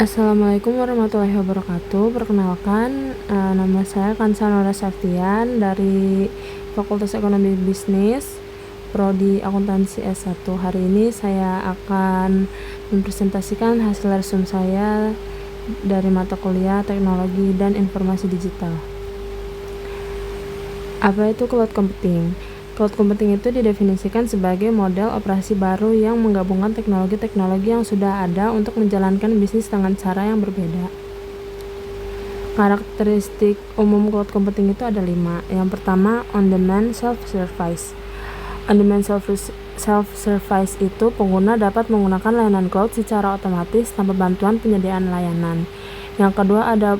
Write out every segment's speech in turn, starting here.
Assalamualaikum warahmatullahi wabarakatuh. Perkenalkan, nama saya Kansanora Saftian dari Fakultas Ekonomi Bisnis, Prodi Akuntansi S1. Hari ini saya akan mempresentasikan hasil resume saya dari mata kuliah Teknologi dan Informasi Digital. Apa itu cloud computing? Cloud computing itu didefinisikan sebagai model operasi baru yang menggabungkan teknologi-teknologi yang sudah ada untuk menjalankan bisnis dengan cara yang berbeda. Karakteristik umum cloud computing itu ada 5. Yang pertama, on-demand self-service. On-demand self-service itu pengguna dapat menggunakan layanan cloud secara otomatis tanpa bantuan penyediaan layanan. Yang kedua ada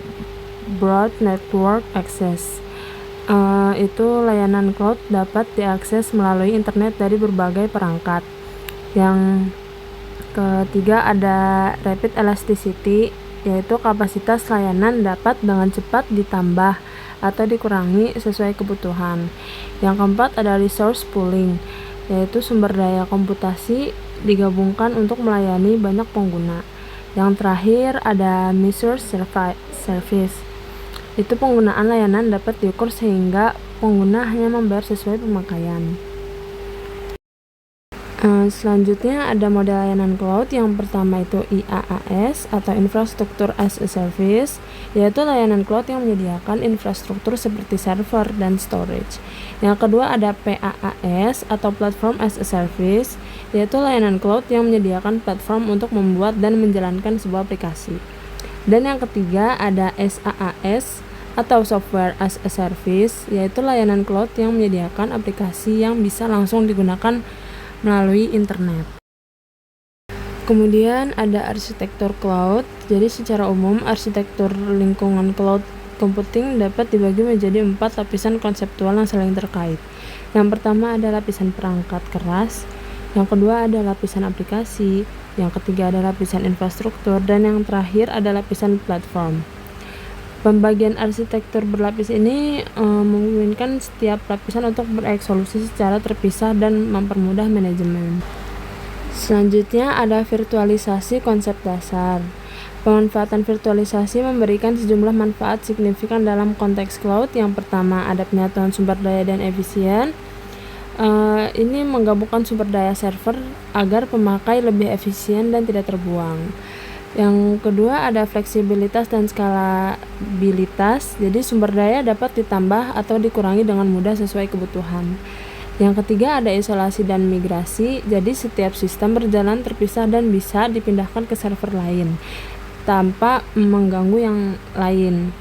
broad network access. Itu layanan cloud dapat diakses melalui internet dari berbagai perangkat. Yang ketiga ada rapid elasticity, yaitu kapasitas layanan dapat dengan cepat ditambah atau dikurangi sesuai kebutuhan. Yang keempat ada resource pooling, yaitu sumber daya komputasi digabungkan untuk melayani banyak pengguna. Yang terakhir ada measured service, itu penggunaan layanan dapat diukur sehingga pengguna hanya membayar sesuai pemakaian. Selanjutnya ada model layanan cloud. Yang pertama itu IaaS atau Infrastructure as a Service, yaitu layanan cloud yang menyediakan infrastruktur seperti server dan storage. Yang kedua ada PaaS atau Platform as a Service, yaitu layanan cloud yang menyediakan platform untuk membuat dan menjalankan sebuah aplikasi. Dan yang ketiga ada SaaS atau Software as a Service, yaitu layanan cloud yang menyediakan aplikasi yang bisa langsung digunakan melalui internet. Kemudian ada arsitektur cloud. Jadi secara umum arsitektur lingkungan cloud computing dapat dibagi menjadi 4 lapisan konseptual yang saling terkait. Yang pertama ada lapisan perangkat keras, yang kedua ada lapisan aplikasi, yang ketiga ada lapisan infrastruktur, dan yang terakhir ada lapisan platform. Pembagian arsitektur berlapis ini memungkinkan setiap lapisan untuk bereksolusi secara terpisah dan mempermudah manajemen. Selanjutnya ada virtualisasi konsep dasar. Pemanfaatan virtualisasi memberikan sejumlah manfaat signifikan dalam konteks cloud. Yang pertama ada penyatuan sumber daya dan efisien. Ini menggabungkan sumber daya server agar pemakai lebih efisien dan tidak terbuang. Yang kedua ada fleksibilitas dan skalabilitas, jadi sumber daya dapat ditambah atau dikurangi dengan mudah sesuai kebutuhan. Yang ketiga ada isolasi dan migrasi, jadi setiap sistem berjalan terpisah dan bisa dipindahkan ke server lain tanpa mengganggu yang lain.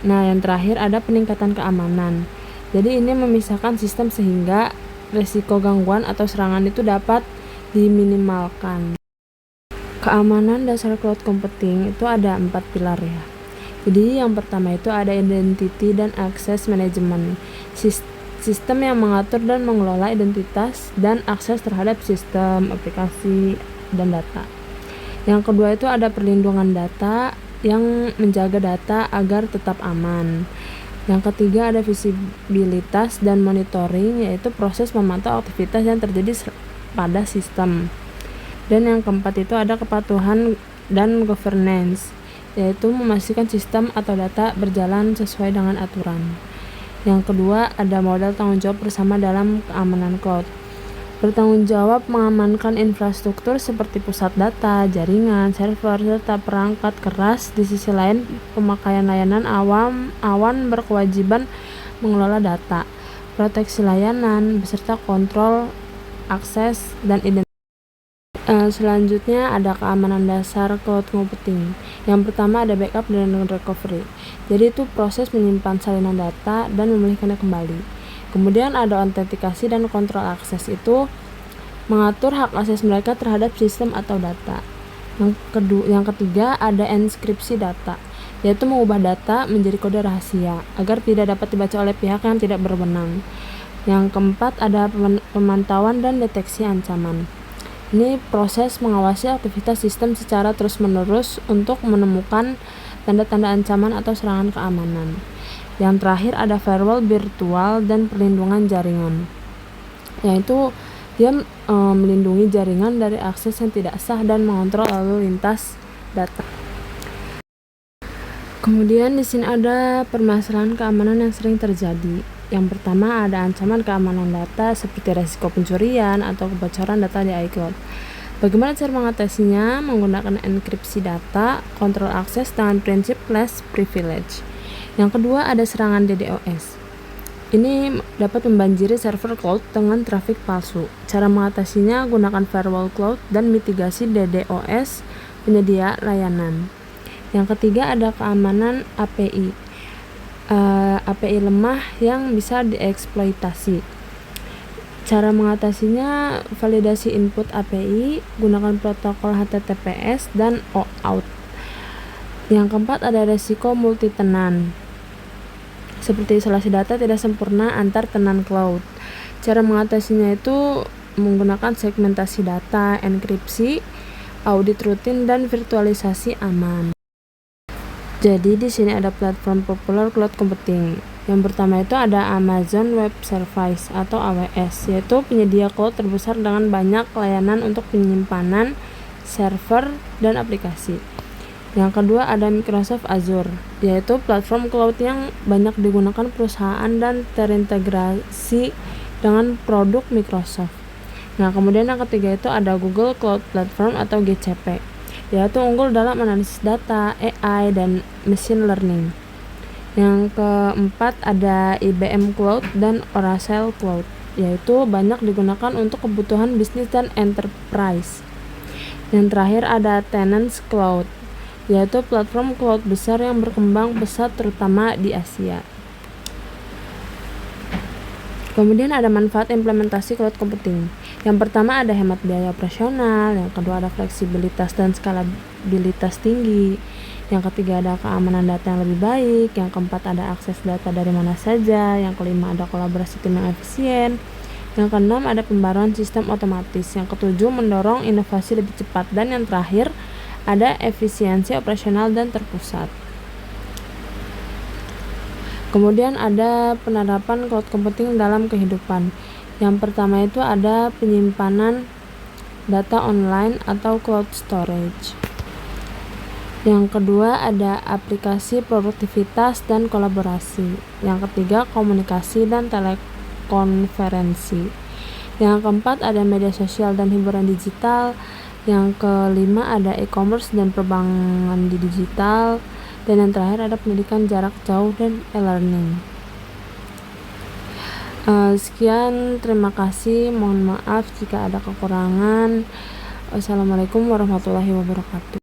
Nah, yang terakhir ada peningkatan keamanan, jadi ini memisahkan sistem sehingga risiko gangguan atau serangan itu dapat diminimalkan. Keamanan dasar cloud computing itu ada 4 pilar ya. Jadi yang pertama itu ada identity dan access management, sistem yang mengatur dan mengelola identitas dan akses terhadap sistem, aplikasi, dan data. Yang kedua itu ada perlindungan data yang menjaga data agar tetap aman. Yang ketiga ada visibilitas dan monitoring, yaitu proses memantau aktivitas yang terjadi pada sistem. Dan yang keempat itu ada kepatuhan dan governance, yaitu memastikan sistem atau data berjalan sesuai dengan aturan. Yang kedua ada modal tanggung jawab bersama dalam keamanan cloud. Bertanggung jawab mengamankan infrastruktur seperti pusat data, jaringan, server, serta perangkat keras. Di sisi lain, pemakaian layanan awan berkewajiban mengelola data, proteksi layanan, beserta kontrol akses dan identitas. Selanjutnya ada keamanan dasar cloud computing. Yang pertama ada backup dan recovery. Jadi itu proses menyimpan salinan data dan memulihkannya kembali. Kemudian ada autentikasi dan kontrol akses, itu mengatur hak akses mereka terhadap sistem atau data. Yang ketiga ada enskripsi data, yaitu mengubah data menjadi kode rahasia agar tidak dapat dibaca oleh pihak yang tidak berwenang. Yang keempat ada pemantauan dan deteksi ancaman. Ini proses mengawasi aktivitas sistem secara terus-menerus untuk menemukan tanda-tanda ancaman atau serangan keamanan. Yang terakhir ada firewall virtual dan perlindungan jaringan, yaitu dia melindungi jaringan dari akses yang tidak sah dan mengontrol lalu lintas data. Kemudian di sini ada permasalahan keamanan yang sering terjadi. Yang pertama ada ancaman keamanan data seperti resiko pencurian atau kebocoran data di iCloud. Bagaimana cara mengatasinya? Menggunakan enkripsi data, kontrol akses dengan prinsip less privilege. Yang kedua ada serangan DDoS. Ini dapat membanjiri server cloud dengan trafik palsu. Cara mengatasinya gunakan firewall cloud dan mitigasi DDoS penyedia layanan. Yang ketiga ada keamanan API. API lemah yang bisa dieksploitasi. Cara mengatasinya validasi input API, gunakan protokol HTTPS dan OAuth. Yang keempat ada resiko multi-tenan. Seperti isolasi data tidak sempurna antar tenan cloud. Cara mengatasinya itu menggunakan segmentasi data, enkripsi, audit rutin dan virtualisasi aman. Jadi di sini ada platform populer cloud computing. Yang pertama itu ada Amazon Web Services atau AWS, yaitu penyedia cloud terbesar dengan banyak layanan untuk penyimpanan, server, dan aplikasi. Yang kedua ada Microsoft Azure, yaitu platform cloud yang banyak digunakan perusahaan dan terintegrasi dengan produk Microsoft. Nah, kemudian yang ketiga itu ada Google Cloud Platform atau GCP, yaitu unggul dalam analisis data, AI, dan machine learning. Yang keempat ada IBM Cloud dan Oracle Cloud, yaitu banyak digunakan untuk kebutuhan bisnis dan enterprise. Yang terakhir ada Tenance Cloud, yaitu platform cloud besar yang berkembang pesat terutama di Asia. Kemudian ada manfaat implementasi cloud computing. Yang pertama ada hemat biaya operasional, yang kedua ada fleksibilitas dan skalabilitas tinggi, yang ketiga ada keamanan data yang lebih baik, yang keempat ada akses data dari mana saja, yang kelima ada kolaborasi tim yang efisien, yang keenam ada pembaruan sistem otomatis, yang ketujuh mendorong inovasi lebih cepat, dan yang terakhir ada efisiensi operasional dan terpusat. Kemudian ada penerapan cloud computing dalam kehidupan. Yang pertama itu ada penyimpanan data online atau cloud storage. Yang kedua ada aplikasi produktivitas dan kolaborasi. Yang ketiga komunikasi dan telekonferensi. Yang keempat ada media sosial dan hiburan digital. Yang kelima ada e-commerce dan perbankan di digital. Dan yang terakhir ada pendidikan jarak jauh dan e-learning. Sekian, terima kasih. Mohon maaf jika ada kekurangan. Wassalamualaikum warahmatullahi wabarakatuh.